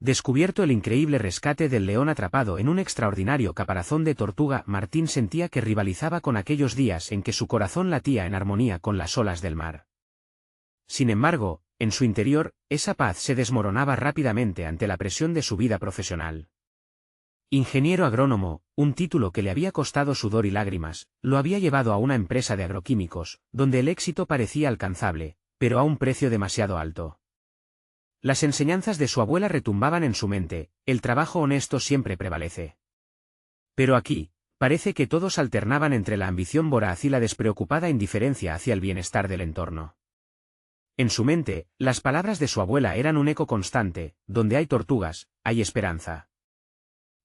Descubierto el increíble rescate del león atrapado en un extraordinario caparazón de tortuga, Martín sentía que rivalizaba con aquellos días en que su corazón latía en armonía con las olas del mar. Sin embargo, en su interior, esa paz se desmoronaba rápidamente ante la presión de su vida profesional. Ingeniero agrónomo, un título que le había costado sudor y lágrimas, lo había llevado a una empresa de agroquímicos, donde el éxito parecía alcanzable, pero a un precio demasiado alto. Las enseñanzas de su abuela retumbaban en su mente: el trabajo honesto siempre prevalece. Pero aquí, parece que todos alternaban entre la ambición voraz y la despreocupada indiferencia hacia el bienestar del entorno. En su mente, las palabras de su abuela eran un eco constante: donde hay tortugas, hay esperanza.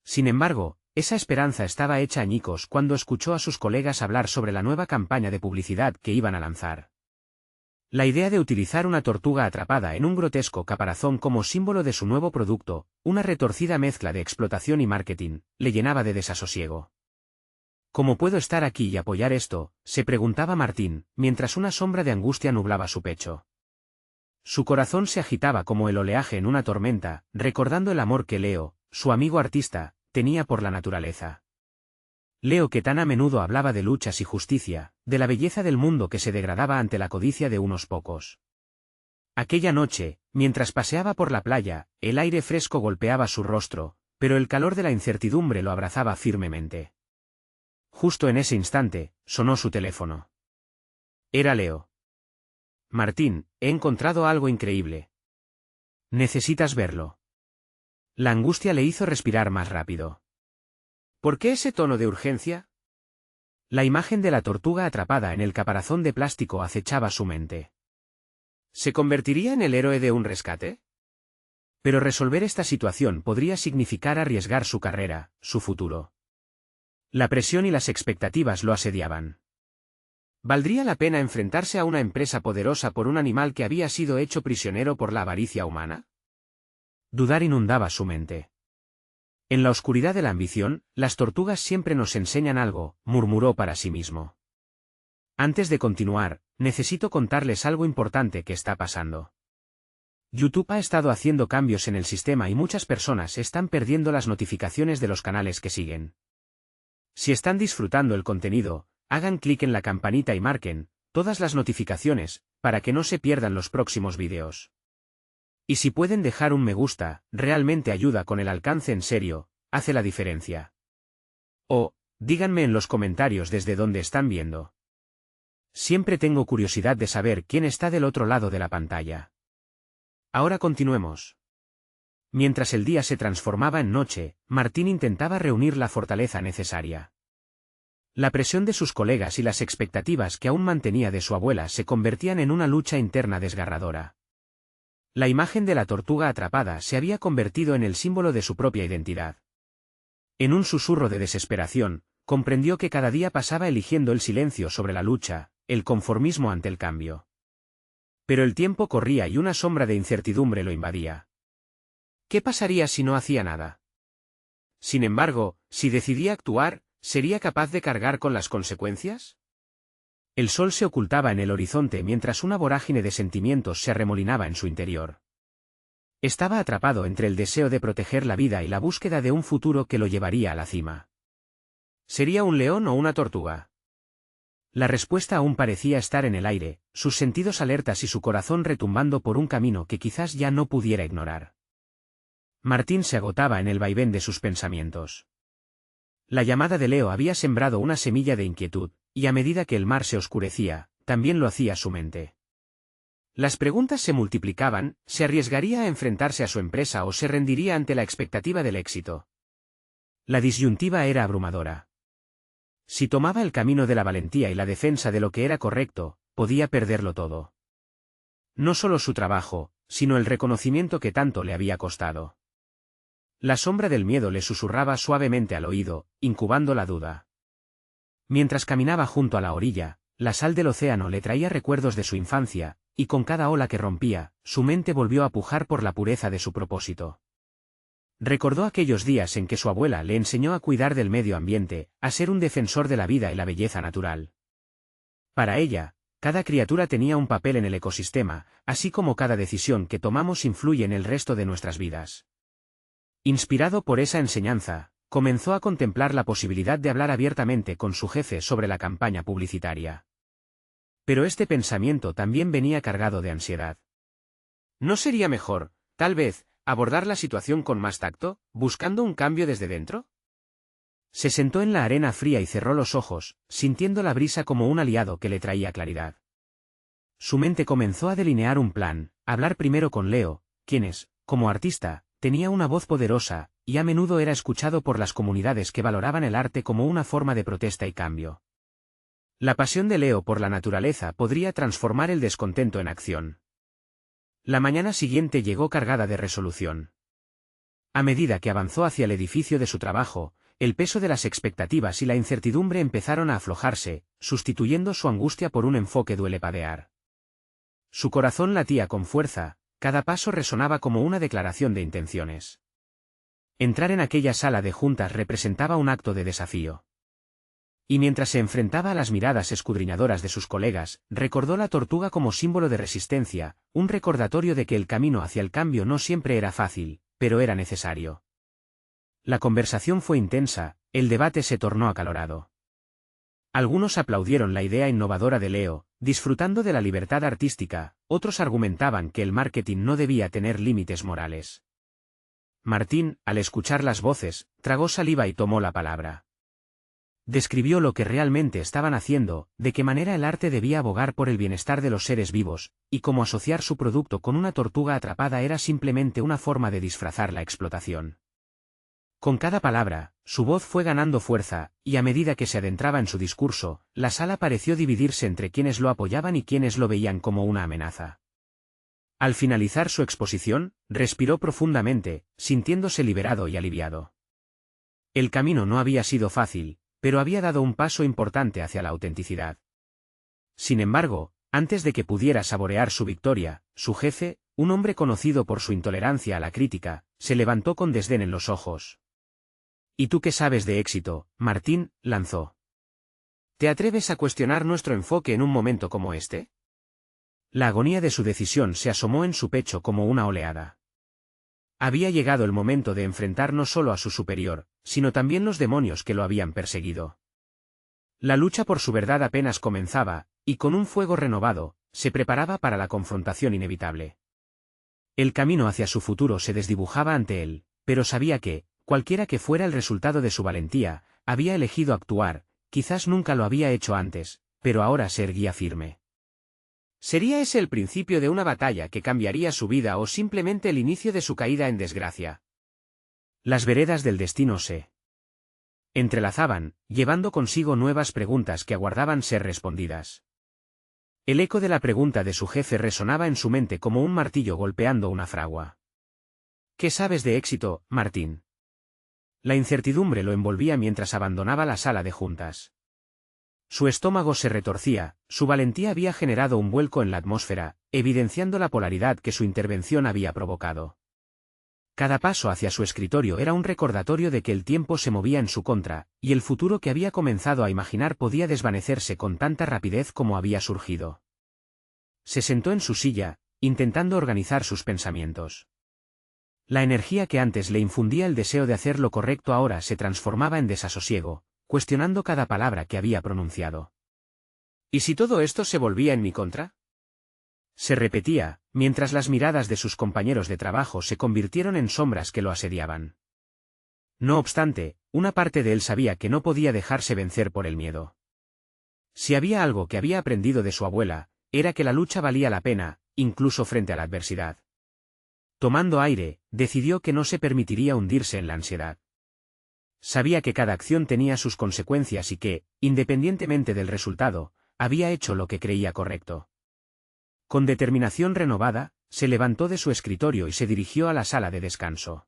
Sin embargo, esa esperanza estaba hecha añicos cuando escuchó a sus colegas hablar sobre la nueva campaña de publicidad que iban a lanzar. La idea de utilizar una tortuga atrapada en un grotesco caparazón como símbolo de su nuevo producto, una retorcida mezcla de explotación y marketing, le llenaba de desasosiego. ¿Cómo puedo estar aquí y apoyar esto?, se preguntaba Martín, mientras una sombra de angustia nublaba su pecho. Su corazón se agitaba como el oleaje en una tormenta, recordando el amor que Leo, su amigo artista, tenía por la naturaleza. Leo, que tan a menudo hablaba de luchas y justicia, de la belleza del mundo que se degradaba ante la codicia de unos pocos. Aquella noche, mientras paseaba por la playa, el aire fresco golpeaba su rostro, pero el calor de la incertidumbre lo abrazaba firmemente. Justo en ese instante, sonó su teléfono. Era Leo. Martín, he encontrado algo increíble. Necesitas verlo. La angustia le hizo respirar más rápido. ¿Por qué ese tono de urgencia? La imagen de la tortuga atrapada en el caparazón de plástico acechaba su mente. ¿Se convertiría en el héroe de un rescate? Pero resolver esta situación podría significar arriesgar su carrera, su futuro. La presión y las expectativas lo asediaban. ¿Valdría la pena enfrentarse a una empresa poderosa por un animal que había sido hecho prisionero por la avaricia humana? Dudar inundaba su mente. En la oscuridad de la ambición, las tortugas siempre nos enseñan algo, murmuró para sí mismo. Antes de continuar, necesito contarles algo importante que está pasando. YouTube ha estado haciendo cambios en el sistema y muchas personas están perdiendo las notificaciones de los canales que siguen. Si están disfrutando el contenido, hagan clic en la campanita y marquen todas las notificaciones, para que no se pierdan los próximos vídeos. Y si pueden dejar un me gusta, realmente ayuda con el alcance, en serio, hace la diferencia. O, díganme en los comentarios desde dónde están viendo. Siempre tengo curiosidad de saber quién está del otro lado de la pantalla. Ahora continuemos. Mientras el día se transformaba en noche, Martín intentaba reunir la fortaleza necesaria. La presión de sus colegas y las expectativas que aún mantenía de su abuela se convertían en una lucha interna desgarradora. La imagen de la tortuga atrapada se había convertido en el símbolo de su propia identidad. En un susurro de desesperación, comprendió que cada día pasaba eligiendo el silencio sobre la lucha, el conformismo ante el cambio. Pero el tiempo corría y una sombra de incertidumbre lo invadía. ¿Qué pasaría si no hacía nada? Sin embargo, si decidía actuar, ¿sería capaz de cargar con las consecuencias? El sol se ocultaba en el horizonte mientras una vorágine de sentimientos se arremolinaba en su interior. Estaba atrapado entre el deseo de proteger la vida y la búsqueda de un futuro que lo llevaría a la cima. ¿Sería un león o una tortuga? La respuesta aún parecía estar en el aire, sus sentidos alertas y su corazón retumbando por un camino que quizás ya no pudiera ignorar. Martín se agotaba en el vaivén de sus pensamientos. La llamada de Leo había sembrado una semilla de inquietud, y a medida que el mar se oscurecía, también lo hacía su mente. Las preguntas se multiplicaban: ¿se arriesgaría a enfrentarse a su empresa o se rendiría ante la expectativa del éxito? La disyuntiva era abrumadora. Si tomaba el camino de la valentía y la defensa de lo que era correcto, podía perderlo todo. No solo su trabajo, sino el reconocimiento que tanto le había costado. La sombra del miedo le susurraba suavemente al oído, incubando la duda. Mientras caminaba junto a la orilla, la sal del océano le traía recuerdos de su infancia, y con cada ola que rompía, su mente volvió a pujar por la pureza de su propósito. Recordó aquellos días en que su abuela le enseñó a cuidar del medio ambiente, a ser un defensor de la vida y la belleza natural. Para ella, cada criatura tenía un papel en el ecosistema, así como cada decisión que tomamos influye en el resto de nuestras vidas. Inspirado por esa enseñanza, comenzó a contemplar la posibilidad de hablar abiertamente con su jefe sobre la campaña publicitaria. Pero este pensamiento también venía cargado de ansiedad. ¿No sería mejor, tal vez, abordar la situación con más tacto, buscando un cambio desde dentro? Se sentó en la arena fría y cerró los ojos, sintiendo la brisa como un aliado que le traía claridad. Su mente comenzó a delinear un plan: hablar primero con Leo, quien como artista, tenía una voz poderosa, y a menudo era escuchado por las comunidades que valoraban el arte como una forma de protesta y cambio. La pasión de Leo por la naturaleza podría transformar el descontento en acción. La mañana siguiente llegó cargada de resolución. A medida que avanzó hacia el edificio de su trabajo, el peso de las expectativas y la incertidumbre empezaron a aflojarse, sustituyendo su angustia por un enfoque duelepadear. Su corazón latía con fuerza, cada paso resonaba como una declaración de intenciones. Entrar en aquella sala de juntas representaba un acto de desafío. Y mientras se enfrentaba a las miradas escudriñadoras de sus colegas, recordó la tortuga como símbolo de resistencia, un recordatorio de que el camino hacia el cambio no siempre era fácil, pero era necesario. La conversación fue intensa, el debate se tornó acalorado. Algunos aplaudieron la idea innovadora de Leo, disfrutando de la libertad artística, otros argumentaban que el marketing no debía tener límites morales. Martín, al escuchar las voces, tragó saliva y tomó la palabra. Describió lo que realmente estaban haciendo, de qué manera el arte debía abogar por el bienestar de los seres vivos, y cómo asociar su producto con una tortuga atrapada era simplemente una forma de disfrazar la explotación. Con cada palabra, su voz fue ganando fuerza, y a medida que se adentraba en su discurso, la sala pareció dividirse entre quienes lo apoyaban y quienes lo veían como una amenaza. Al finalizar su exposición, respiró profundamente, sintiéndose liberado y aliviado. El camino no había sido fácil, pero había dado un paso importante hacia la autenticidad. Sin embargo, antes de que pudiera saborear su victoria, su jefe, un hombre conocido por su intolerancia a la crítica, se levantó con desdén en los ojos. ¿Y tú qué sabes de éxito, Martín?, lanzó. ¿Te atreves a cuestionar nuestro enfoque en un momento como este? La agonía de su decisión se asomó en su pecho como una oleada. Había llegado el momento de enfrentar no solo a su superior, sino también los demonios que lo habían perseguido. La lucha por su verdad apenas comenzaba, y con un fuego renovado, se preparaba para la confrontación inevitable. El camino hacia su futuro se desdibujaba ante él, pero sabía que, cualquiera que fuera el resultado de su valentía, había elegido actuar, quizás nunca lo había hecho antes, pero ahora se erguía firme. ¿Sería ese el principio de una batalla que cambiaría su vida o simplemente el inicio de su caída en desgracia? Las veredas del destino se entrelazaban, llevando consigo nuevas preguntas que aguardaban ser respondidas. El eco de la pregunta de su jefe resonaba en su mente como un martillo golpeando una fragua. ¿Qué sabes de éxito, Martín? La incertidumbre lo envolvía mientras abandonaba la sala de juntas. Su estómago se retorcía, su valentía había generado un vuelco en la atmósfera, evidenciando la polaridad que su intervención había provocado. Cada paso hacia su escritorio era un recordatorio de que el tiempo se movía en su contra, y el futuro que había comenzado a imaginar podía desvanecerse con tanta rapidez como había surgido. Se sentó en su silla, intentando organizar sus pensamientos. La energía que antes le infundía el deseo de hacer lo correcto ahora se transformaba en desasosiego, cuestionando cada palabra que había pronunciado. ¿Y si todo esto se volvía en mi contra? Se repetía, mientras las miradas de sus compañeros de trabajo se convirtieron en sombras que lo asediaban. No obstante, una parte de él sabía que no podía dejarse vencer por el miedo. Si había algo que había aprendido de su abuela, era que la lucha valía la pena, incluso frente a la adversidad. Tomando aire, decidió que no se permitiría hundirse en la ansiedad. Sabía que cada acción tenía sus consecuencias y que, independientemente del resultado, había hecho lo que creía correcto. Con determinación renovada, se levantó de su escritorio y se dirigió a la sala de descanso.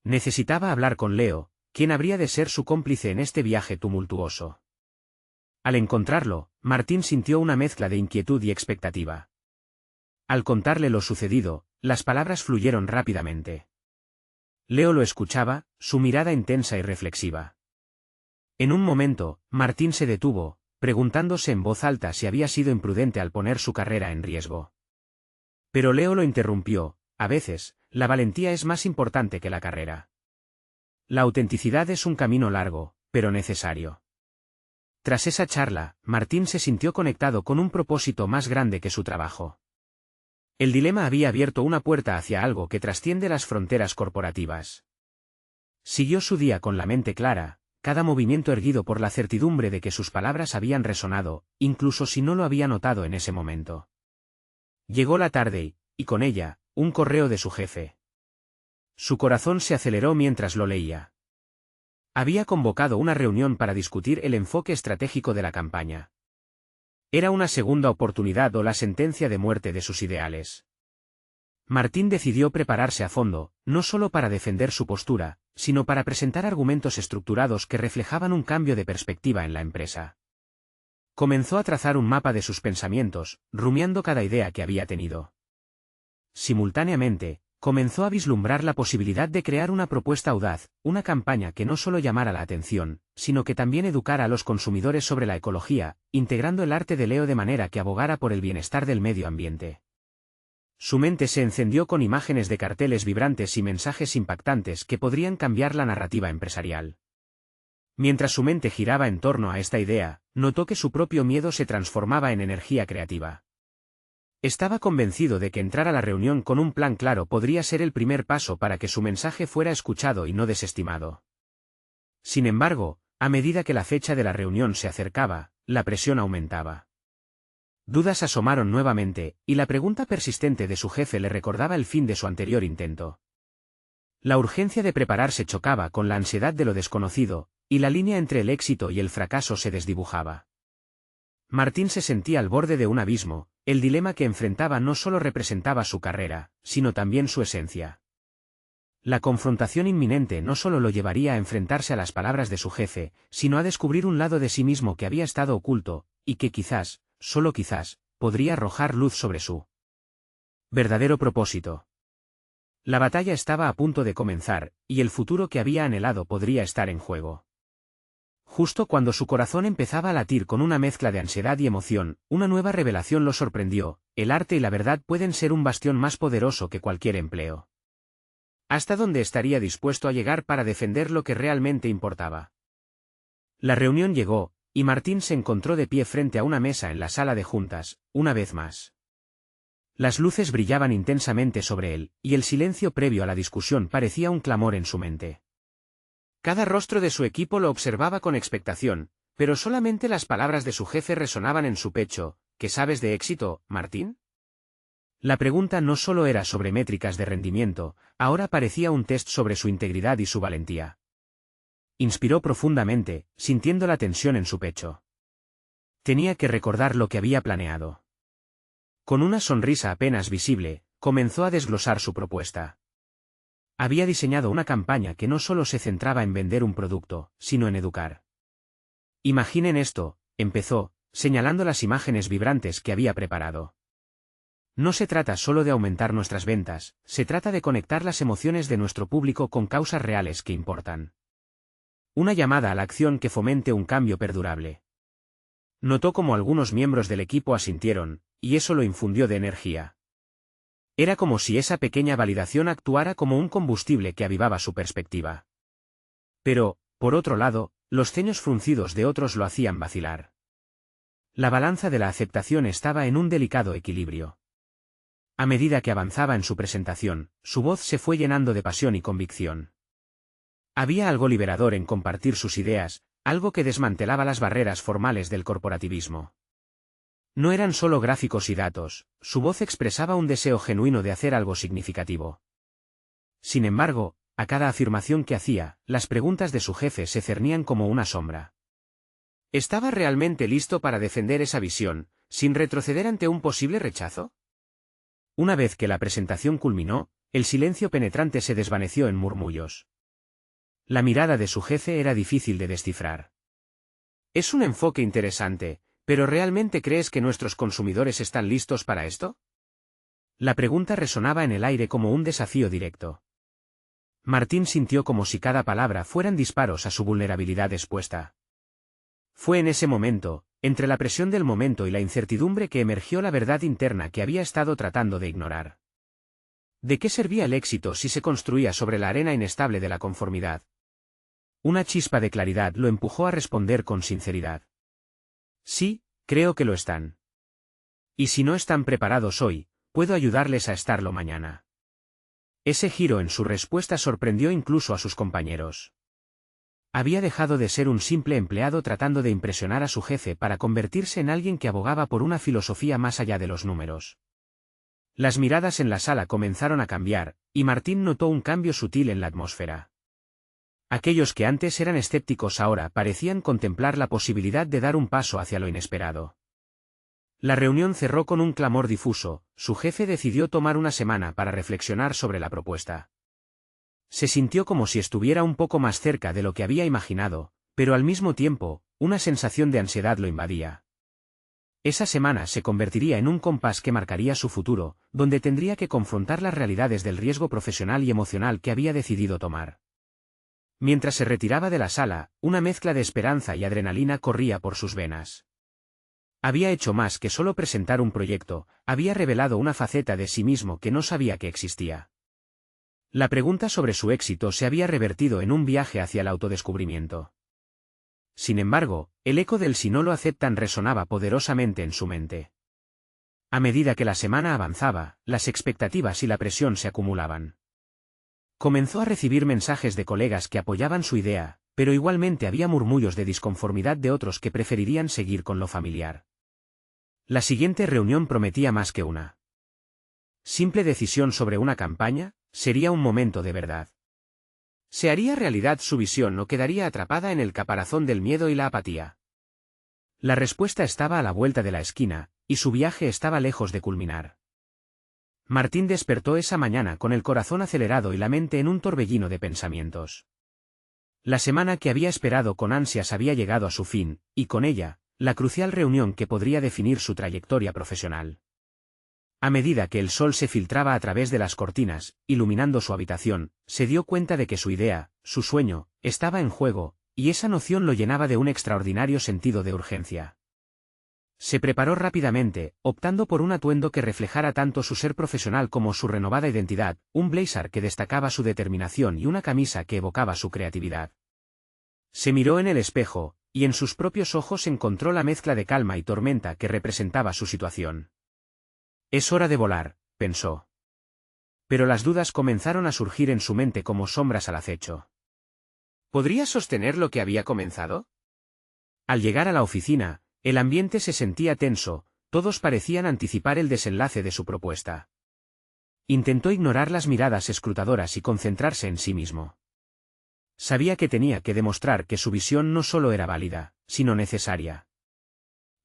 Necesitaba hablar con Leo, quien habría de ser su cómplice en este viaje tumultuoso. Al encontrarlo, Martín sintió una mezcla de inquietud y expectativa. Al contarle lo sucedido, las palabras fluyeron rápidamente. Leo lo escuchaba, su mirada intensa y reflexiva. En un momento, Martín se detuvo, preguntándose en voz alta si había sido imprudente al poner su carrera en riesgo. Pero Leo lo interrumpió: a veces, la valentía es más importante que la carrera. La autenticidad es un camino largo, pero necesario. Tras esa charla, Martín se sintió conectado con un propósito más grande que su trabajo. El dilema había abierto una puerta hacia algo que trasciende las fronteras corporativas. Siguió su día con la mente clara, cada movimiento erguido por la certidumbre de que sus palabras habían resonado, incluso si no lo había notado en ese momento. Llegó la tarde y con ella, un correo de su jefe. Su corazón se aceleró mientras lo leía. Había convocado una reunión para discutir el enfoque estratégico de la campaña. Era una segunda oportunidad o la sentencia de muerte de sus ideales. Martín decidió prepararse a fondo, no solo para defender su postura, sino para presentar argumentos estructurados que reflejaban un cambio de perspectiva en la empresa. Comenzó a trazar un mapa de sus pensamientos, rumiando cada idea que había tenido. Simultáneamente, comenzó a vislumbrar la posibilidad de crear una propuesta audaz, una campaña que no solo llamara la atención, sino que también educara a los consumidores sobre la ecología, integrando el arte de Leo de manera que abogara por el bienestar del medio ambiente. Su mente se encendió con imágenes de carteles vibrantes y mensajes impactantes que podrían cambiar la narrativa empresarial. Mientras su mente giraba en torno a esta idea, notó que su propio miedo se transformaba en energía creativa. Estaba convencido de que entrar a la reunión con un plan claro podría ser el primer paso para que su mensaje fuera escuchado y no desestimado. Sin embargo, a medida que la fecha de la reunión se acercaba, la presión aumentaba. Dudas asomaron nuevamente, y la pregunta persistente de su jefe le recordaba el fin de su anterior intento. La urgencia de prepararse chocaba con la ansiedad de lo desconocido, y la línea entre el éxito y el fracaso se desdibujaba. Martín se sentía al borde de un abismo, el dilema que enfrentaba no solo representaba su carrera, sino también su esencia. La confrontación inminente no solo lo llevaría a enfrentarse a las palabras de su jefe, sino a descubrir un lado de sí mismo que había estado oculto, y que quizás, solo quizás, podría arrojar luz sobre su verdadero propósito. La batalla estaba a punto de comenzar, y el futuro que había anhelado podría estar en juego. Justo cuando su corazón empezaba a latir con una mezcla de ansiedad y emoción, una nueva revelación lo sorprendió: el arte y la verdad pueden ser un bastión más poderoso que cualquier empleo. ¿Hasta dónde estaría dispuesto a llegar para defender lo que realmente importaba? La reunión llegó, y Martín se encontró de pie frente a una mesa en la sala de juntas, una vez más. Las luces brillaban intensamente sobre él, y el silencio previo a la discusión parecía un clamor en su mente. Cada rostro de su equipo lo observaba con expectación, pero solamente las palabras de su jefe resonaban en su pecho. ¿Qué sabes de éxito, Martín? La pregunta no solo era sobre métricas de rendimiento, ahora parecía un test sobre su integridad y su valentía. Inspiró profundamente, sintiendo la tensión en su pecho. Tenía que recordar lo que había planeado. Con una sonrisa apenas visible, comenzó a desglosar su propuesta. Había diseñado una campaña que no solo se centraba en vender un producto, sino en educar. Imaginen esto, empezó, señalando las imágenes vibrantes que había preparado. No se trata solo de aumentar nuestras ventas, se trata de conectar las emociones de nuestro público con causas reales que importan. Una llamada a la acción que fomente un cambio perdurable. Notó cómo algunos miembros del equipo asintieron, y eso lo infundió de energía. Era como si esa pequeña validación actuara como un combustible que avivaba su perspectiva. Pero, por otro lado, los ceños fruncidos de otros lo hacían vacilar. La balanza de la aceptación estaba en un delicado equilibrio. A medida que avanzaba en su presentación, su voz se fue llenando de pasión y convicción. Había algo liberador en compartir sus ideas, algo que desmantelaba las barreras formales del corporativismo. No eran solo gráficos y datos, su voz expresaba un deseo genuino de hacer algo significativo. Sin embargo, a cada afirmación que hacía, las preguntas de su jefe se cernían como una sombra. ¿Estaba realmente listo para defender esa visión, sin retroceder ante un posible rechazo? Una vez que la presentación culminó, el silencio penetrante se desvaneció en murmullos. La mirada de su jefe era difícil de descifrar. Es un enfoque interesante, pero ¿realmente crees que nuestros consumidores están listos para esto? La pregunta resonaba en el aire como un desafío directo. Martín sintió como si cada palabra fueran disparos a su vulnerabilidad expuesta. Fue en ese momento, entre la presión del momento y la incertidumbre, que emergió la verdad interna que había estado tratando de ignorar. ¿De qué servía el éxito si se construía sobre la arena inestable de la conformidad? Una chispa de claridad lo empujó a responder con sinceridad. Sí, creo que lo están. Y si no están preparados hoy, puedo ayudarles a estarlo mañana. Ese giro en su respuesta sorprendió incluso a sus compañeros. Había dejado de ser un simple empleado tratando de impresionar a su jefe para convertirse en alguien que abogaba por una filosofía más allá de los números. Las miradas en la sala comenzaron a cambiar, y Martín notó un cambio sutil en la atmósfera. Aquellos que antes eran escépticos ahora parecían contemplar la posibilidad de dar un paso hacia lo inesperado. La reunión cerró con un clamor difuso. Su jefe decidió tomar una semana para reflexionar sobre la propuesta. Se sintió como si estuviera un poco más cerca de lo que había imaginado, pero al mismo tiempo, una sensación de ansiedad lo invadía. Esa semana se convertiría en un compás que marcaría su futuro, donde tendría que confrontar las realidades del riesgo profesional y emocional que había decidido tomar. Mientras se retiraba de la sala, una mezcla de esperanza y adrenalina corría por sus venas. Había hecho más que solo presentar un proyecto, había revelado una faceta de sí mismo que no sabía que existía. La pregunta sobre su éxito se había revertido en un viaje hacia el autodescubrimiento. Sin embargo, el eco del "si no lo aceptan" resonaba poderosamente en su mente. A medida que la semana avanzaba, las expectativas y la presión se acumulaban. Comenzó a recibir mensajes de colegas que apoyaban su idea, pero igualmente había murmullos de disconformidad de otros que preferirían seguir con lo familiar. La siguiente reunión prometía más que una simple decisión sobre una campaña, sería un momento de verdad. ¿Se haría realidad su visión o quedaría atrapada en el caparazón del miedo y la apatía? La respuesta estaba a la vuelta de la esquina, y su viaje estaba lejos de culminar. Martín despertó esa mañana con el corazón acelerado y la mente en un torbellino de pensamientos. La semana que había esperado con ansias había llegado a su fin, y con ella, la crucial reunión que podría definir su trayectoria profesional. A medida que el sol se filtraba a través de las cortinas, iluminando su habitación, se dio cuenta de que su idea, su sueño, estaba en juego, y esa noción lo llenaba de un extraordinario sentido de urgencia. Se preparó rápidamente, optando por un atuendo que reflejara tanto su ser profesional como su renovada identidad, un blazer que destacaba su determinación y una camisa que evocaba su creatividad. Se miró en el espejo, y en sus propios ojos encontró la mezcla de calma y tormenta que representaba su situación. Es hora de volar, pensó. Pero las dudas comenzaron a surgir en su mente como sombras al acecho. ¿Podría sostener lo que había comenzado? Al llegar a la oficina, el ambiente se sentía tenso, todos parecían anticipar el desenlace de su propuesta. Intentó ignorar las miradas escrutadoras y concentrarse en sí mismo. Sabía que tenía que demostrar que su visión no solo era válida, sino necesaria.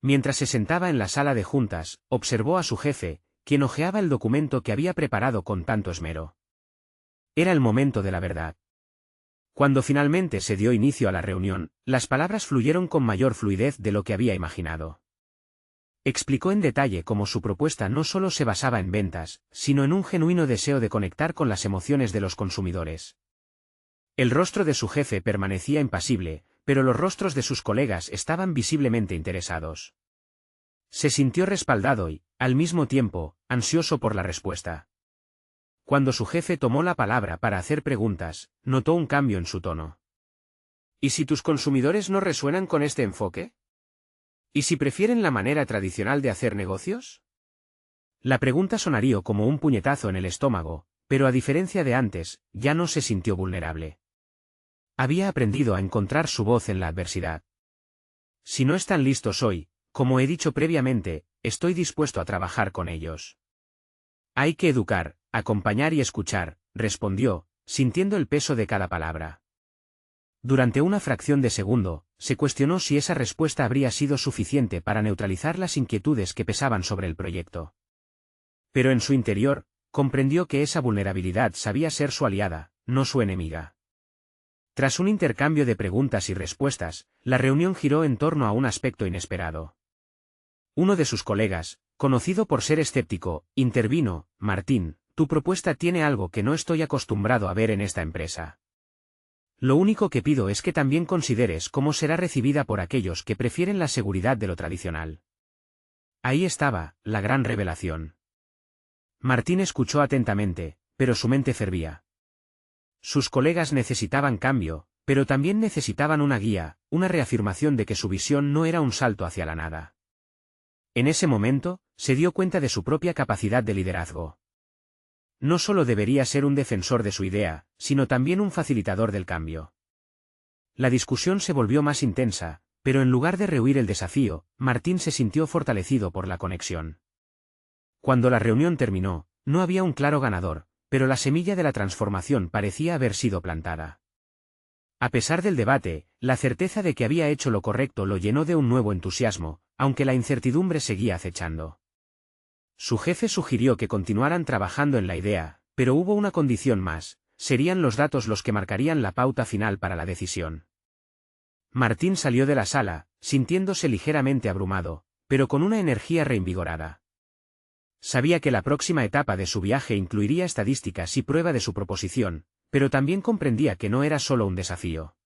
Mientras se sentaba en la sala de juntas, observó a su jefe, quien hojeaba el documento que había preparado con tanto esmero. Era el momento de la verdad. Cuando finalmente se dio inicio a la reunión, las palabras fluyeron con mayor fluidez de lo que había imaginado. Explicó en detalle cómo su propuesta no solo se basaba en ventas, sino en un genuino deseo de conectar con las emociones de los consumidores. El rostro de su jefe permanecía impasible, pero los rostros de sus colegas estaban visiblemente interesados. Se sintió respaldado y, al mismo tiempo, ansioso por la respuesta. Cuando su jefe tomó la palabra para hacer preguntas, notó un cambio en su tono. ¿Y si tus consumidores no resuenan con este enfoque? ¿Y si prefieren la manera tradicional de hacer negocios? La pregunta sonaría como un puñetazo en el estómago, pero a diferencia de antes, ya no se sintió vulnerable. Había aprendido a encontrar su voz en la adversidad. Si no están listos hoy, como he dicho previamente, estoy dispuesto a trabajar con ellos. Hay que educar, acompañar y escuchar, respondió, sintiendo el peso de cada palabra. Durante una fracción de segundo, se cuestionó si esa respuesta habría sido suficiente para neutralizar las inquietudes que pesaban sobre el proyecto. Pero en su interior, comprendió que esa vulnerabilidad sabía ser su aliada, no su enemiga. Tras un intercambio de preguntas y respuestas, la reunión giró en torno a un aspecto inesperado. Uno de sus colegas, conocido por ser escéptico, intervino: Martín, tu propuesta tiene algo que no estoy acostumbrado a ver en esta empresa. Lo único que pido es que también consideres cómo será recibida por aquellos que prefieren la seguridad de lo tradicional. Ahí estaba, la gran revelación. Martín escuchó atentamente, pero su mente fervía. Sus colegas necesitaban cambio, pero también necesitaban una guía, una reafirmación de que su visión no era un salto hacia la nada. En ese momento, se dio cuenta de su propia capacidad de liderazgo. No solo debería ser un defensor de su idea, sino también un facilitador del cambio. La discusión se volvió más intensa, pero en lugar de rehuir el desafío, Martín se sintió fortalecido por la conexión. Cuando la reunión terminó, no había un claro ganador, pero la semilla de la transformación parecía haber sido plantada. A pesar del debate, la certeza de que había hecho lo correcto lo llenó de un nuevo entusiasmo, aunque la incertidumbre seguía acechando. Su jefe sugirió que continuaran trabajando en la idea, pero hubo una condición más: serían los datos los que marcarían la pauta final para la decisión. Martín salió de la sala, sintiéndose ligeramente abrumado, pero con una energía reinvigorada. Sabía que la próxima etapa de su viaje incluiría estadísticas y prueba de su proposición, pero también comprendía que no era solo un desafío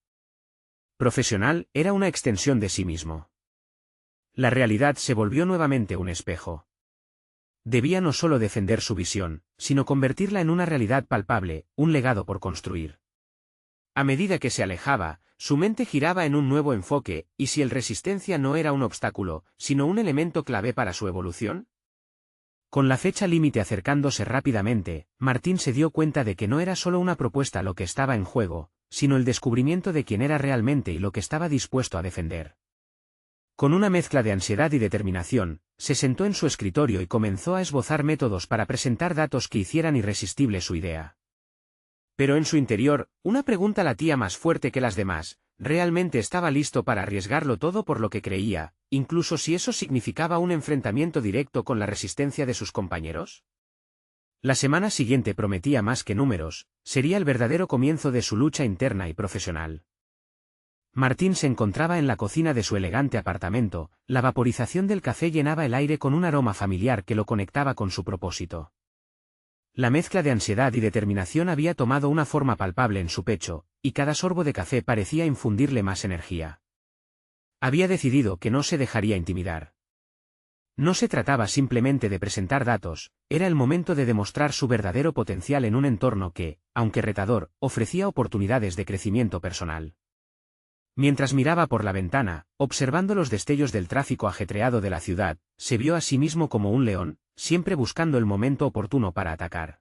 profesional, era una extensión de sí mismo. La realidad se volvió nuevamente un espejo. Debía no solo defender su visión, sino convertirla en una realidad palpable, un legado por construir. A medida que se alejaba, su mente giraba en un nuevo enfoque: ¿y si el resistencia no era un obstáculo, sino un elemento clave para su evolución? Con la fecha límite acercándose rápidamente, Martín se dio cuenta de que no era solo una propuesta lo que estaba en juego, sino el descubrimiento de quién era realmente y lo que estaba dispuesto a defender. Con una mezcla de ansiedad y determinación, se sentó en su escritorio y comenzó a esbozar métodos para presentar datos que hicieran irresistible su idea. Pero en su interior, una pregunta latía más fuerte que las demás: ¿realmente estaba listo para arriesgarlo todo por lo que creía, incluso si eso significaba un enfrentamiento directo con la resistencia de sus compañeros? La semana siguiente prometía más que números, sería el verdadero comienzo de su lucha interna y profesional. Martín se encontraba en la cocina de su elegante apartamento, la vaporización del café llenaba el aire con un aroma familiar que lo conectaba con su propósito. La mezcla de ansiedad y determinación había tomado una forma palpable en su pecho, y cada sorbo de café parecía infundirle más energía. Había decidido que no se dejaría intimidar. No se trataba simplemente de presentar datos, era el momento de demostrar su verdadero potencial en un entorno que, aunque retador, ofrecía oportunidades de crecimiento personal. Mientras miraba por la ventana, observando los destellos del tráfico ajetreado de la ciudad, se vio a sí mismo como un león, siempre buscando el momento oportuno para atacar.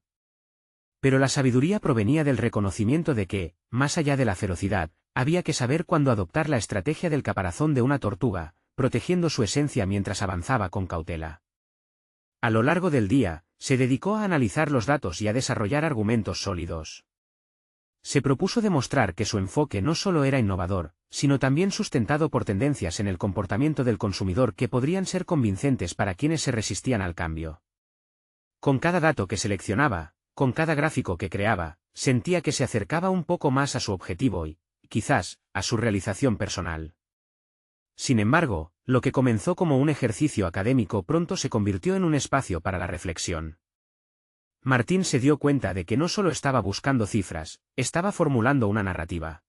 Pero la sabiduría provenía del reconocimiento de que, más allá de la ferocidad, había que saber cuándo adoptar la estrategia del caparazón de una tortuga, protegiendo su esencia mientras avanzaba con cautela. A lo largo del día, se dedicó a analizar los datos y a desarrollar argumentos sólidos. Se propuso demostrar que su enfoque no solo era innovador, sino también sustentado por tendencias en el comportamiento del consumidor que podrían ser convincentes para quienes se resistían al cambio. Con cada dato que seleccionaba, con cada gráfico que creaba, sentía que se acercaba un poco más a su objetivo y, quizás, a su realización personal. Sin embargo, lo que comenzó como un ejercicio académico pronto se convirtió en un espacio para la reflexión. Martín se dio cuenta de que no solo estaba buscando cifras, estaba formulando una narrativa.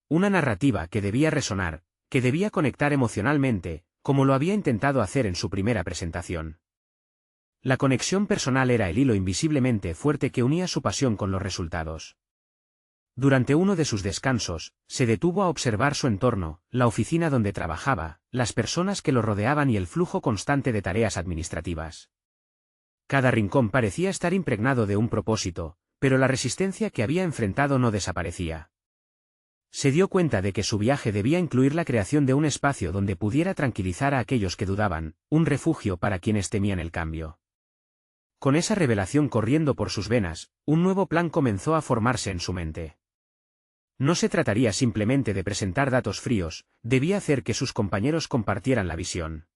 Una narrativa que debía resonar, que debía conectar emocionalmente, como lo había intentado hacer en su primera presentación. La conexión personal era el hilo invisiblemente fuerte que unía su pasión con los resultados. Durante uno de sus descansos, se detuvo a observar su entorno, la oficina donde trabajaba, las personas que lo rodeaban y el flujo constante de tareas administrativas. Cada rincón parecía estar impregnado de un propósito, pero la resistencia que había enfrentado no desaparecía. Se dio cuenta de que su viaje debía incluir la creación de un espacio donde pudiera tranquilizar a aquellos que dudaban, un refugio para quienes temían el cambio. Con esa revelación corriendo por sus venas, un nuevo plan comenzó a formarse en su mente. No se trataría simplemente de presentar datos fríos, debía hacer que sus compañeros compartieran la visión.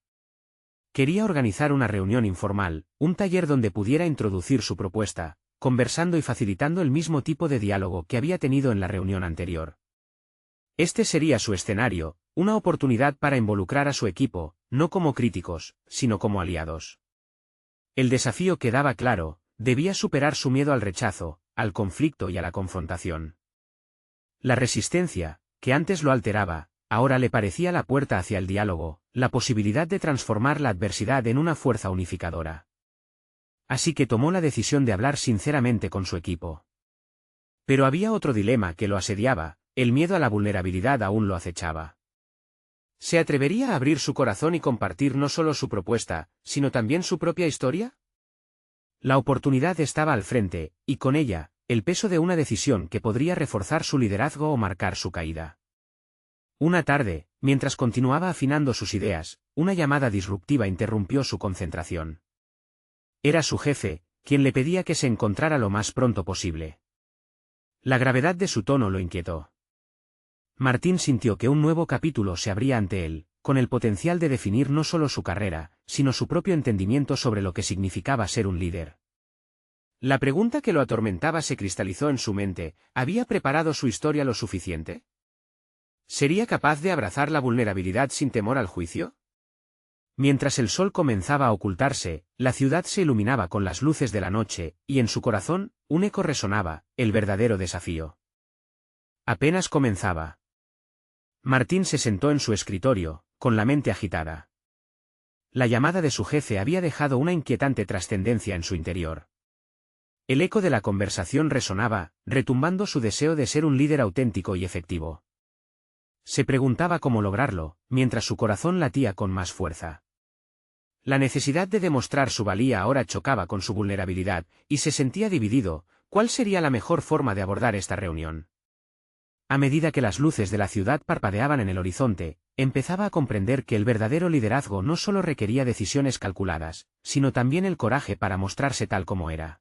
Quería organizar una reunión informal, un taller donde pudiera introducir su propuesta, conversando y facilitando el mismo tipo de diálogo que había tenido en la reunión anterior. Este sería su escenario, una oportunidad para involucrar a su equipo, no como críticos, sino como aliados. El desafío quedaba claro: debía superar su miedo al rechazo, al conflicto y a la confrontación. La resistencia, que antes lo alteraba, ahora le parecía la puerta hacia el diálogo, la posibilidad de transformar la adversidad en una fuerza unificadora. así que tomó la decisión de hablar sinceramente con su equipo. Pero había otro dilema que lo asediaba, el miedo a la vulnerabilidad aún lo acechaba. ¿Se atrevería a abrir su corazón y compartir no solo su propuesta, sino también su propia historia? La oportunidad estaba al frente, y con ella, el peso de una decisión que podría reforzar su liderazgo o marcar su caída. Una tarde, mientras continuaba afinando sus ideas, una llamada disruptiva interrumpió su concentración. Era su jefe, quien le pedía que se encontrara lo más pronto posible. La gravedad de su tono lo inquietó. Martín sintió que un nuevo capítulo se abría ante él, con el potencial de definir no solo su carrera, sino su propio entendimiento sobre lo que significaba ser un líder. La pregunta que lo atormentaba se cristalizó en su mente: ¿había preparado su historia lo suficiente? ¿Sería capaz de abrazar la vulnerabilidad sin temor al juicio? Mientras el sol comenzaba a ocultarse, la ciudad se iluminaba con las luces de la noche, y en su corazón, un eco resonaba: el verdadero desafío. Apenas comenzaba. Martín se sentó en su escritorio, con la mente agitada. La llamada de su jefe había dejado una inquietante trascendencia en su interior. El eco de la conversación resonaba, retumbando su deseo de ser un líder auténtico y efectivo. Se preguntaba cómo lograrlo, mientras su corazón latía con más fuerza. La necesidad de demostrar su valía ahora chocaba con su vulnerabilidad, y se sentía dividido. ¿Cuál sería la mejor forma de abordar esta reunión? A medida que las luces de la ciudad parpadeaban en el horizonte, empezaba a comprender que el verdadero liderazgo no solo requería decisiones calculadas, sino también el coraje para mostrarse tal como era.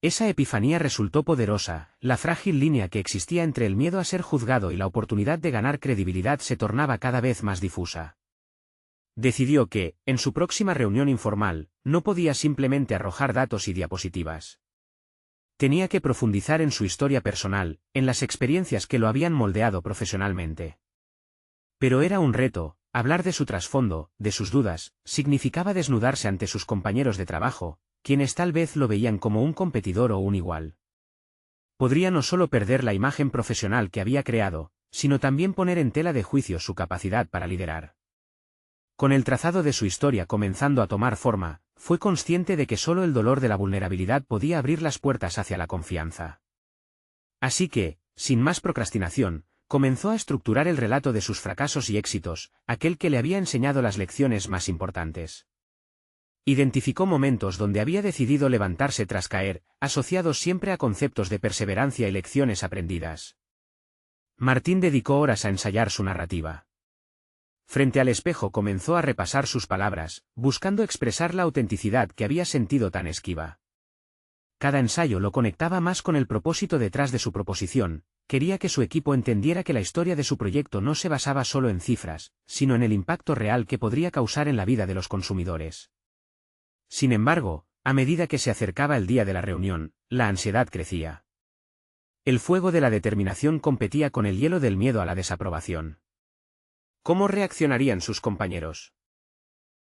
Esa epifanía resultó poderosa. La frágil línea que existía entre el miedo a ser juzgado y la oportunidad de ganar credibilidad se tornaba cada vez más difusa. Decidió que, en su próxima reunión informal, no podía simplemente arrojar datos y diapositivas. Tenía que profundizar en su historia personal, en las experiencias que lo habían moldeado profesionalmente. Pero era un reto. Hablar de su trasfondo, de sus dudas, significaba desnudarse ante sus compañeros de trabajo, quienes tal vez lo veían como un competidor o un igual. Podría no solo perder la imagen profesional que había creado, sino también poner en tela de juicio su capacidad para liderar. Con el trazado de su historia comenzando a tomar forma, fue consciente de que solo el dolor de la vulnerabilidad podía abrir las puertas hacia la confianza. Así que, sin más procrastinación, comenzó a estructurar el relato de sus fracasos y éxitos, aquel que le había enseñado las lecciones más importantes. Identificó momentos donde había decidido levantarse tras caer, asociados siempre a conceptos de perseverancia y lecciones aprendidas. Martín dedicó horas a ensayar su narrativa. Frente al espejo comenzó a repasar sus palabras, buscando expresar la autenticidad que había sentido tan esquiva. Cada ensayo lo conectaba más con el propósito detrás de su proposición. Quería que su equipo entendiera que la historia de su proyecto no se basaba solo en cifras, sino en el impacto real que podría causar en la vida de los consumidores. Sin embargo, a medida que se acercaba el día de la reunión, la ansiedad crecía. El fuego de la determinación competía con el hielo del miedo a la desaprobación. ¿Cómo reaccionarían sus compañeros?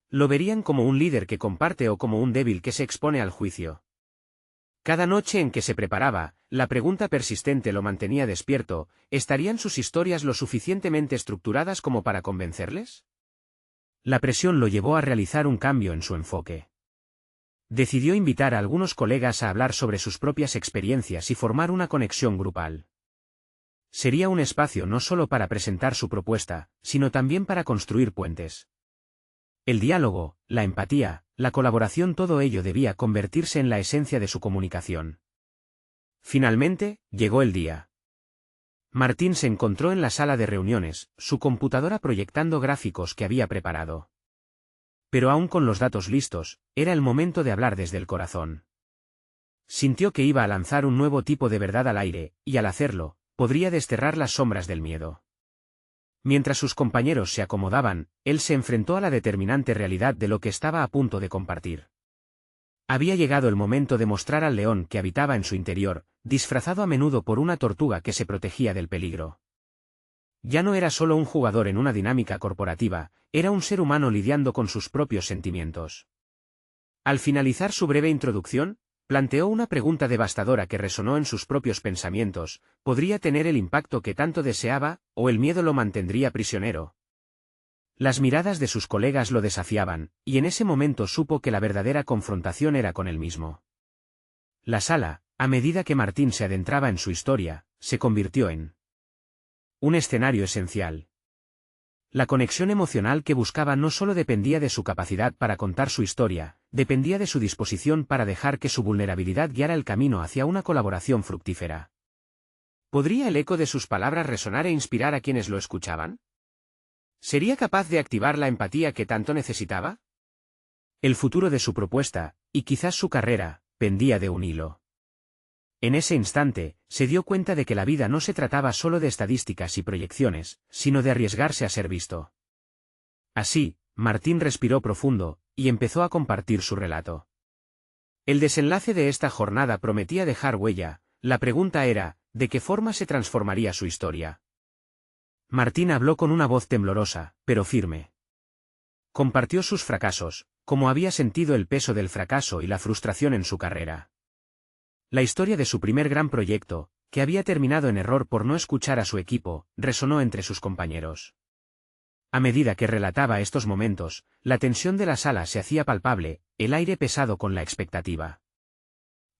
¿Lo verían como un líder que comparte o como un débil que se expone al juicio? Cada noche en que se preparaba, la pregunta persistente lo mantenía despierto: ¿estarían sus historias lo suficientemente estructuradas como para convencerles? La presión lo llevó a realizar un cambio en su enfoque. Decidió invitar a algunos colegas a hablar sobre sus propias experiencias y formar una conexión grupal. Sería un espacio no solo para presentar su propuesta, sino también para construir puentes. El diálogo, la empatía, la colaboración, todo ello debía convertirse en la esencia de su comunicación. Finalmente, llegó el día. Martín se encontró en la sala de reuniones, su computadora proyectando gráficos que había preparado. Pero aún con los datos listos, era el momento de hablar desde el corazón. Sintió que iba a lanzar un nuevo tipo de verdad al aire, y al hacerlo, podría desterrar las sombras del miedo. Mientras sus compañeros se acomodaban, él se enfrentó a la determinante realidad de lo que estaba a punto de compartir. Había llegado el momento de mostrar al león que habitaba en su interior, disfrazado a menudo por una tortuga que se protegía del peligro. Ya no era solo un jugador en una dinámica corporativa, era un ser humano lidiando con sus propios sentimientos. Al finalizar su breve introducción, planteó una pregunta devastadora que resonó en sus propios pensamientos: ¿podría tener el impacto que tanto deseaba, o el miedo lo mantendría prisionero? Las miradas de sus colegas lo desafiaban, y en ese momento supo que la verdadera confrontación era con él mismo. La sala, a medida que Martín se adentraba en su historia, se convirtió en un escenario esencial. La conexión emocional que buscaba no solo dependía de su capacidad para contar su historia, dependía de su disposición para dejar que su vulnerabilidad guiara el camino hacia una colaboración fructífera. ¿Podría el eco de sus palabras resonar e inspirar a quienes lo escuchaban? ¿Sería capaz de activar la empatía que tanto necesitaba? El futuro de su propuesta, y quizás su carrera, pendía de un hilo. En ese instante, se dio cuenta de que la vida no se trataba solo de estadísticas y proyecciones, sino de arriesgarse a ser visto. Así, Martín respiró profundo, y empezó a compartir su relato. El desenlace de esta jornada prometía dejar huella. La pregunta era, ¿de qué forma se transformaría su historia? Martín habló con una voz temblorosa, pero firme. Compartió sus fracasos, cómo había sentido el peso del fracaso y la frustración en su carrera. La historia de su primer gran proyecto, que había terminado en error por no escuchar a su equipo, resonó entre sus compañeros. A medida que relataba estos momentos, la tensión de la sala se hacía palpable, el aire pesado con la expectativa.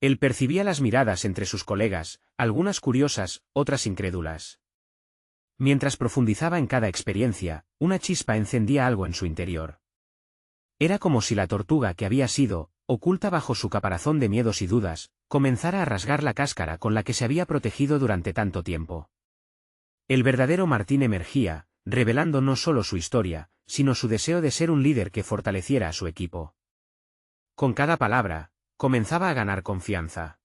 Él percibía las miradas entre sus colegas, algunas curiosas, otras incrédulas. Mientras profundizaba en cada experiencia, una chispa encendía algo en su interior. Era como si la tortuga que había sido, oculta bajo su caparazón de miedos y dudas, comenzara a rasgar la cáscara con la que se había protegido durante tanto tiempo. El verdadero Martín emergía, revelando no solo su historia, sino su deseo de ser un líder que fortaleciera a su equipo. Con cada palabra, comenzaba a ganar confianza.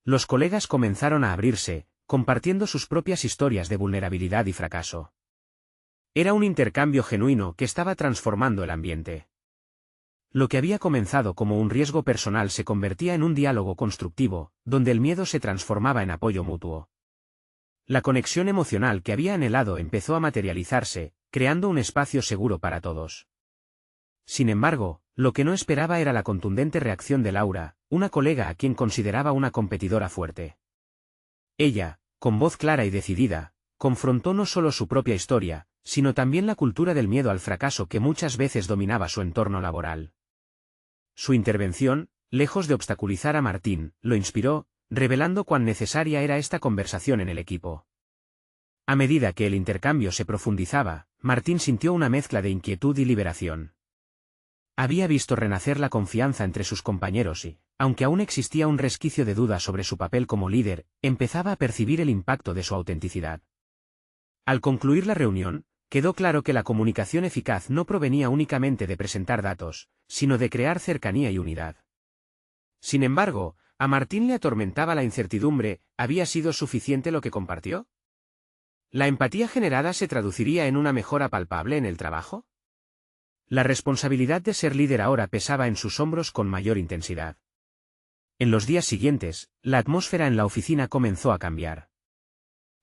Los colegas comenzaron a abrirse, compartiendo sus propias historias de vulnerabilidad y fracaso. Era un intercambio genuino que estaba transformando el ambiente. Lo que había comenzado como un riesgo personal se convertía en un diálogo constructivo, donde el miedo se transformaba en apoyo mutuo. La conexión emocional que había anhelado empezó a materializarse, creando un espacio seguro para todos. Sin embargo, lo que no esperaba era la contundente reacción de Laura, una colega a quien consideraba una competidora fuerte. Ella, con voz clara y decidida, confrontó no solo su propia historia, sino también la cultura del miedo al fracaso que muchas veces dominaba su entorno laboral. Su intervención, lejos de obstaculizar a Martín, lo inspiró, revelando cuán necesaria era esta conversación en el equipo. A medida que el intercambio se profundizaba, Martín sintió una mezcla de inquietud y liberación. Había visto renacer la confianza entre sus compañeros y, aunque aún existía un resquicio de duda sobre su papel como líder, empezaba a percibir el impacto de su autenticidad. Al concluir la reunión, quedó claro que la comunicación eficaz no provenía únicamente de presentar datos, sino de crear cercanía y unidad. Sin embargo, a Martín le atormentaba la incertidumbre. ¿Había sido suficiente lo que compartió? ¿La empatía generada se traduciría en una mejora palpable en el trabajo? La responsabilidad de ser líder ahora pesaba en sus hombros con mayor intensidad. En los días siguientes, la atmósfera en la oficina comenzó a cambiar.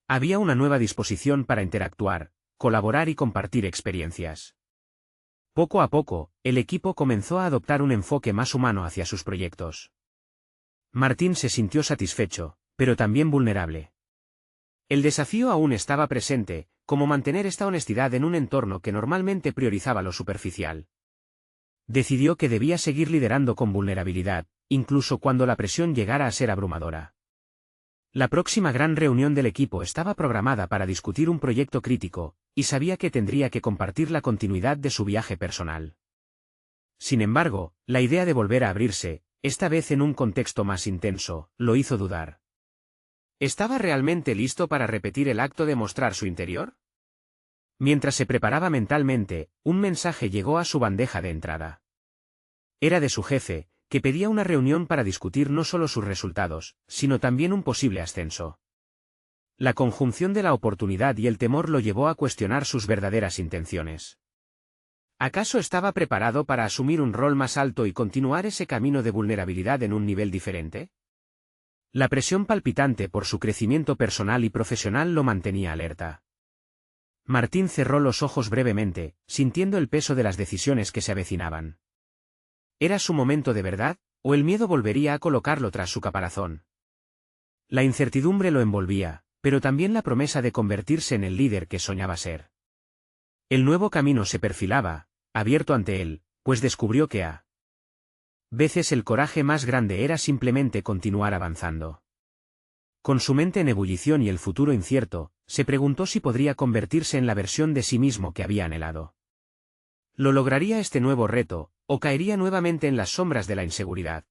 Había una nueva disposición para interactuar, colaborar y compartir experiencias. Poco a poco, el equipo comenzó a adoptar un enfoque más humano hacia sus proyectos. Martín se sintió satisfecho, pero también vulnerable. El desafío aún estaba presente, como mantener esta honestidad en un entorno que normalmente priorizaba lo superficial. Decidió que debía seguir liderando con vulnerabilidad, incluso cuando la presión llegara a ser abrumadora. La próxima gran reunión del equipo estaba programada para discutir un proyecto crítico, y sabía que tendría que compartir la continuidad de su viaje personal. Sin embargo, la idea de volver a abrirse, esta vez en un contexto más intenso, lo hizo dudar. ¿Estaba realmente listo para repetir el acto de mostrar su interior? Mientras se preparaba mentalmente, un mensaje llegó a su bandeja de entrada. Era de su jefe, que pedía una reunión para discutir no solo sus resultados, sino también un posible ascenso. La conjunción de la oportunidad y el temor lo llevó a cuestionar sus verdaderas intenciones. ¿Acaso estaba preparado para asumir un rol más alto y continuar ese camino de vulnerabilidad en un nivel diferente? La presión palpitante por su crecimiento personal y profesional lo mantenía alerta. Martín cerró los ojos brevemente, sintiendo el peso de las decisiones que se avecinaban. ¿Era su momento de verdad, o el miedo volvería a colocarlo tras su caparazón? La incertidumbre lo envolvía, pero también la promesa de convertirse en el líder que soñaba ser. El nuevo camino se perfilaba, abierto ante él, pues descubrió que a veces el coraje más grande era simplemente continuar avanzando. Con su mente en ebullición y el futuro incierto, se preguntó si podría convertirse en la versión de sí mismo que había anhelado. ¿Lo lograría este nuevo reto, o caería nuevamente en las sombras de la inseguridad?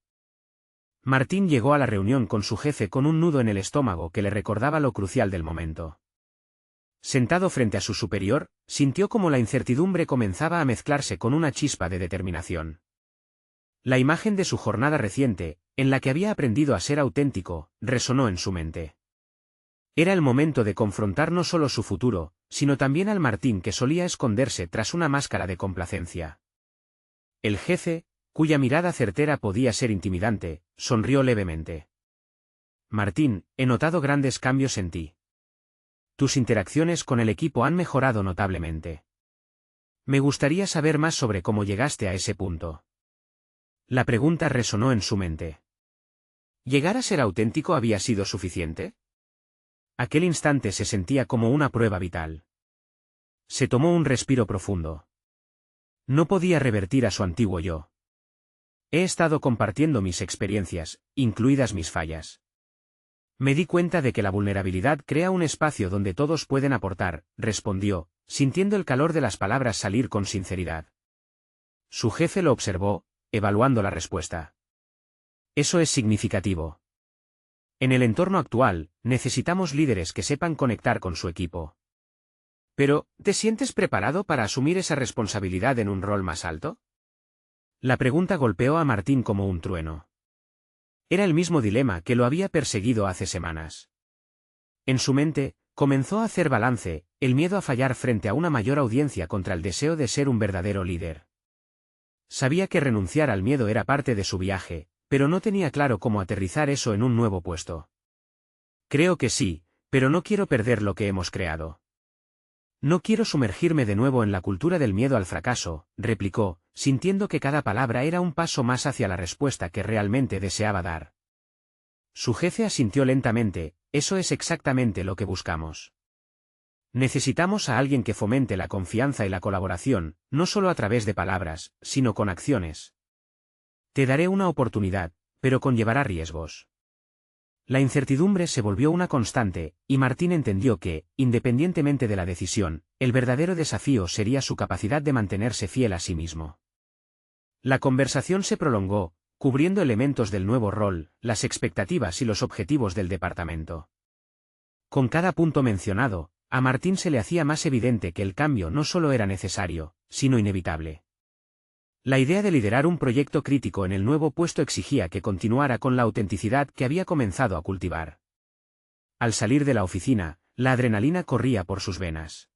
Martín llegó a la reunión con su jefe con un nudo en el estómago que le recordaba lo crucial del momento. Sentado frente a su superior, sintió como la incertidumbre comenzaba a mezclarse con una chispa de determinación. La imagen de su jornada reciente, en la que había aprendido a ser auténtico, resonó en su mente. Era el momento de confrontar no solo su futuro, sino también al Martín que solía esconderse tras una máscara de complacencia. El jefe, cuya mirada certera podía ser intimidante, sonrió levemente. Martín, he notado grandes cambios en ti. Tus interacciones con el equipo han mejorado notablemente. Me gustaría saber más sobre cómo llegaste a ese punto. La pregunta resonó en su mente. ¿Llegar a ser auténtico había sido suficiente? Aquel instante se sentía como una prueba vital. Se tomó un respiro profundo. No podía revertir a su antiguo yo. He estado compartiendo mis experiencias, incluidas mis fallas. Me di cuenta de que la vulnerabilidad crea un espacio donde todos pueden aportar, respondió, sintiendo el calor de las palabras salir con sinceridad. Su jefe lo observó, evaluando la respuesta. Eso es significativo. En el entorno actual, necesitamos líderes que sepan conectar con su equipo. Pero, ¿te sientes preparado para asumir esa responsabilidad en un rol más alto? La pregunta golpeó a Martín como un trueno. Era el mismo dilema que lo había perseguido hace semanas. En su mente, comenzó a hacer balance, el miedo a fallar frente a una mayor audiencia contra el deseo de ser un verdadero líder. Sabía que renunciar al miedo era parte de su viaje, pero no tenía claro cómo aterrizar eso en un nuevo puesto. Creo que sí, pero no quiero perder lo que hemos creado. No quiero sumergirme de nuevo en la cultura del miedo al fracaso, replicó, sintiendo que cada palabra era un paso más hacia la respuesta que realmente deseaba dar. Su jefe asintió lentamente, eso es exactamente lo que buscamos. Necesitamos a alguien que fomente la confianza y la colaboración, no solo a través de palabras, sino con acciones. Te daré una oportunidad, pero conllevará riesgos. La incertidumbre se volvió una constante, y Martín entendió que, independientemente de la decisión, el verdadero desafío sería su capacidad de mantenerse fiel a sí mismo. La conversación se prolongó, cubriendo elementos del nuevo rol, las expectativas y los objetivos del departamento. Con cada punto mencionado, a Martín se le hacía más evidente que el cambio no solo era necesario, sino inevitable. La idea de liderar un proyecto crítico en el nuevo puesto exigía que continuara con la autenticidad que había comenzado a cultivar. Al salir de la oficina, la adrenalina corría por sus venas.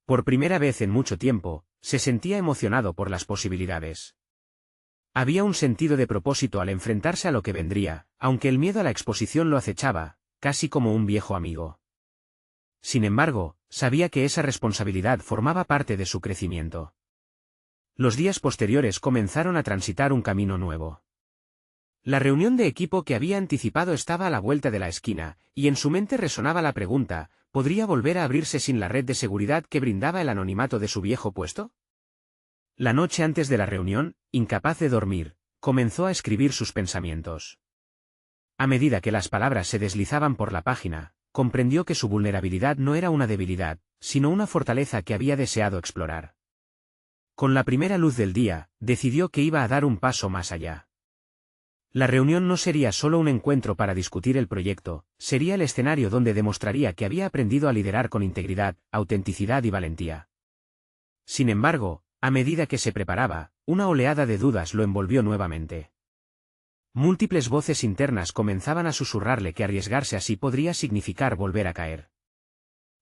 Por primera vez en mucho tiempo, se sentía emocionado por las posibilidades. Había un sentido de propósito al enfrentarse a lo que vendría, aunque el miedo a la exposición lo acechaba, casi como un viejo amigo. Sin embargo, sabía que esa responsabilidad formaba parte de su crecimiento. Los días posteriores comenzaron a transitar un camino nuevo. La reunión de equipo que había anticipado estaba a la vuelta de la esquina, y en su mente resonaba la pregunta, ¿podría volver a abrirse sin la red de seguridad que brindaba el anonimato de su viejo puesto? La noche antes de la reunión, incapaz de dormir, comenzó a escribir sus pensamientos. A medida que las palabras se deslizaban por la página, comprendió que su vulnerabilidad no era una debilidad, sino una fortaleza que había deseado explorar. Con la primera luz del día, decidió que iba a dar un paso más allá. La reunión no sería solo un encuentro para discutir el proyecto, sería el escenario donde demostraría que había aprendido a liderar con integridad, autenticidad y valentía. Sin embargo, a medida que se preparaba, una oleada de dudas lo envolvió nuevamente. Múltiples voces internas comenzaban a susurrarle que arriesgarse así podría significar volver a caer.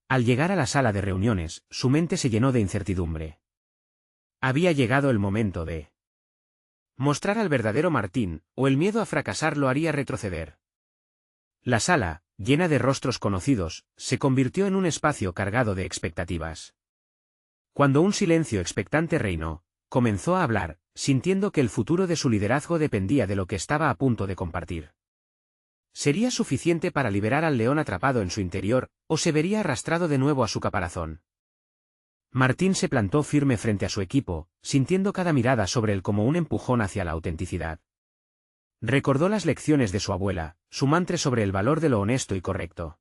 Al llegar a la sala de reuniones, su mente se llenó de incertidumbre. Había llegado el momento de mostrar al verdadero Martín, o el miedo a fracasar lo haría retroceder. La sala, llena de rostros conocidos, se convirtió en un espacio cargado de expectativas. Cuando un silencio expectante reinó, comenzó a hablar, sintiendo que el futuro de su liderazgo dependía de lo que estaba a punto de compartir. ¿Sería suficiente para liberar al león atrapado en su interior, o se vería arrastrado de nuevo a su caparazón? Martín se plantó firme frente a su equipo, sintiendo cada mirada sobre él como un empujón hacia la autenticidad. Recordó las lecciones de su abuela, su mantra sobre el valor de lo honesto y correcto.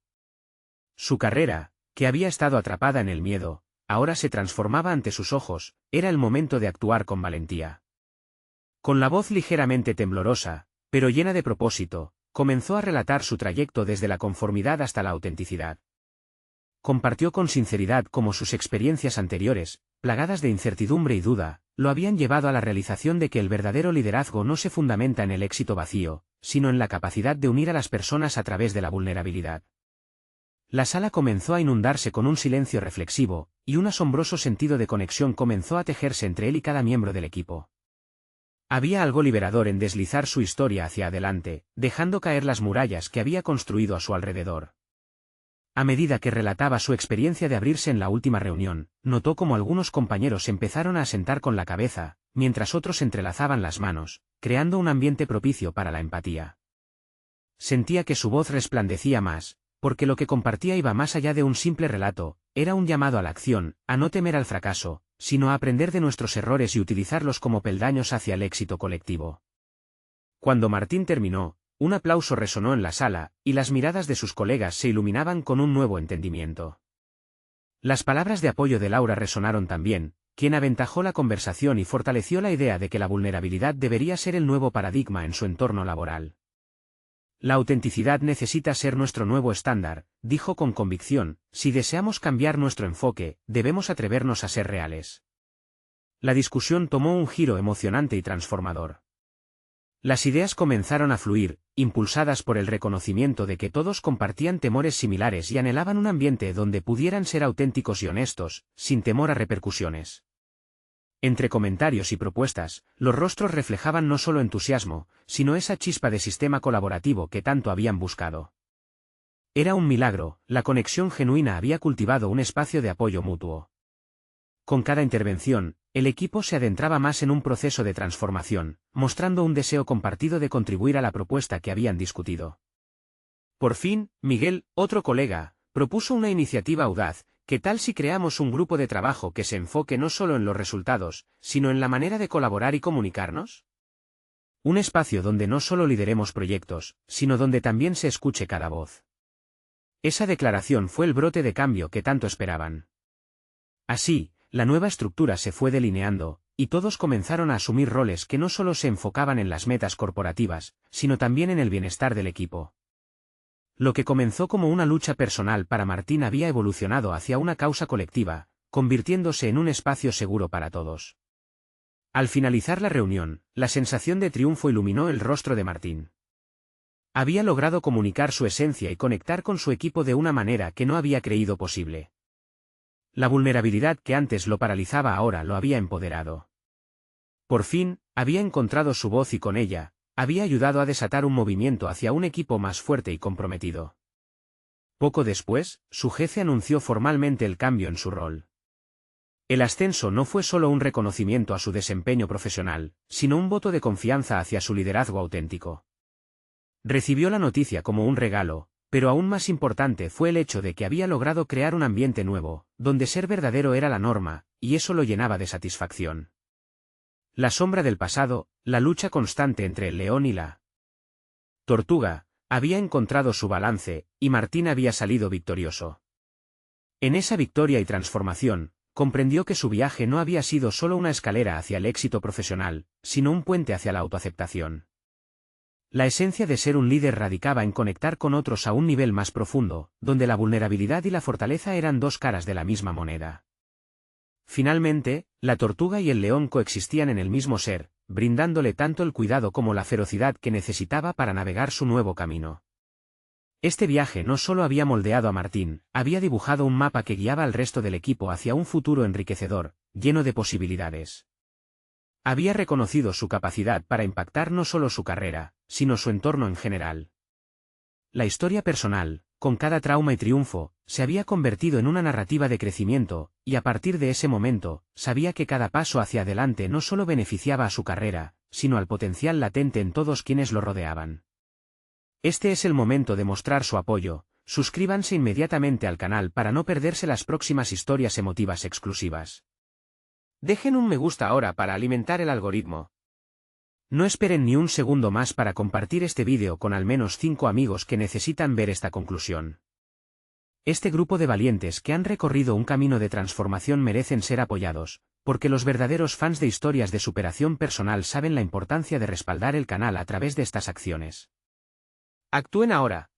Su carrera, que había estado atrapada en el miedo, ahora se transformaba ante sus ojos, era el momento de actuar con valentía. Con la voz ligeramente temblorosa, pero llena de propósito, comenzó a relatar su trayecto desde la conformidad hasta la autenticidad. Compartió con sinceridad cómo sus experiencias anteriores, plagadas de incertidumbre y duda, lo habían llevado a la realización de que el verdadero liderazgo no se fundamenta en el éxito vacío, sino en la capacidad de unir a las personas a través de la vulnerabilidad. La sala comenzó a inundarse con un silencio reflexivo, y un asombroso sentido de conexión comenzó a tejerse entre él y cada miembro del equipo. Había algo liberador en deslizar su historia hacia adelante, dejando caer las murallas que había construido a su alrededor. A medida que relataba su experiencia de abrirse en la última reunión, notó cómo algunos compañeros empezaron a asentar con la cabeza, mientras otros entrelazaban las manos, creando un ambiente propicio para la empatía. Sentía que su voz resplandecía más, porque lo que compartía iba más allá de un simple relato, era un llamado a la acción, a no temer al fracaso, sino a aprender de nuestros errores y utilizarlos como peldaños hacia el éxito colectivo. Cuando Martín terminó, un aplauso resonó en la sala, y las miradas de sus colegas se iluminaban con un nuevo entendimiento. Las palabras de apoyo de Laura resonaron también, quien aventajó la conversación y fortaleció la idea de que la vulnerabilidad debería ser el nuevo paradigma en su entorno laboral. La autenticidad necesita ser nuestro nuevo estándar, dijo con convicción, si deseamos cambiar nuestro enfoque, debemos atrevernos a ser reales. La discusión tomó un giro emocionante y transformador. Las ideas comenzaron a fluir, impulsadas por el reconocimiento de que todos compartían temores similares y anhelaban un ambiente donde pudieran ser auténticos y honestos, sin temor a repercusiones. Entre comentarios y propuestas, los rostros reflejaban no solo entusiasmo, sino esa chispa de sistema colaborativo que tanto habían buscado. Era un milagro, la conexión genuina había cultivado un espacio de apoyo mutuo. Con cada intervención, el equipo se adentraba más en un proceso de transformación, mostrando un deseo compartido de contribuir a la propuesta que habían discutido. Por fin, Miguel, otro colega, propuso una iniciativa audaz. ¿Qué tal si creamos un grupo de trabajo que se enfoque no solo en los resultados, sino en la manera de colaborar y comunicarnos? Un espacio donde no solo lideremos proyectos, sino donde también se escuche cada voz. Esa declaración fue el brote de cambio que tanto esperaban. Así, la nueva estructura se fue delineando, y todos comenzaron a asumir roles que no solo se enfocaban en las metas corporativas, sino también en el bienestar del equipo. Lo que comenzó como una lucha personal para Martín había evolucionado hacia una causa colectiva, convirtiéndose en un espacio seguro para todos. Al finalizar la reunión, la sensación de triunfo iluminó el rostro de Martín. Había logrado comunicar su esencia y conectar con su equipo de una manera que no había creído posible. La vulnerabilidad que antes lo paralizaba ahora lo había empoderado. Por fin, había encontrado su voz y con ella, había ayudado a desatar un movimiento hacia un equipo más fuerte y comprometido. Poco después, su jefe anunció formalmente el cambio en su rol. El ascenso no fue solo un reconocimiento a su desempeño profesional, sino un voto de confianza hacia su liderazgo auténtico. Recibió la noticia como un regalo, pero aún más importante fue el hecho de que había logrado crear un ambiente nuevo, donde ser verdadero era la norma, y eso lo llenaba de satisfacción. La sombra del pasado, la lucha constante entre el león y la tortuga, había encontrado su balance, y Martín había salido victorioso. En esa victoria y transformación, comprendió que su viaje no había sido solo una escalera hacia el éxito profesional, sino un puente hacia la autoaceptación. La esencia de ser un líder radicaba en conectar con otros a un nivel más profundo, donde la vulnerabilidad y la fortaleza eran dos caras de la misma moneda. Finalmente, la tortuga y el león coexistían en el mismo ser, brindándole tanto el cuidado como la ferocidad que necesitaba para navegar su nuevo camino. Este viaje no solo había moldeado a Martín, había dibujado un mapa que guiaba al resto del equipo hacia un futuro enriquecedor, lleno de posibilidades. Había reconocido su capacidad para impactar no solo su carrera, sino su entorno en general. La historia personal, con cada trauma y triunfo, se había convertido en una narrativa de crecimiento, y a partir de ese momento, sabía que cada paso hacia adelante no solo beneficiaba a su carrera, sino al potencial latente en todos quienes lo rodeaban. Este es el momento de mostrar su apoyo, Suscríbanse inmediatamente al canal para no perderse las próximas historias emotivas exclusivas. Dejen un me gusta ahora para alimentar el algoritmo. No esperen ni un segundo más para compartir este vídeo con al menos 5 amigos que necesitan ver esta conclusión. Este grupo de valientes que han recorrido un camino de transformación merecen ser apoyados, porque los verdaderos fans de historias de superación personal saben la importancia de respaldar el canal a través de estas acciones. Actúen ahora.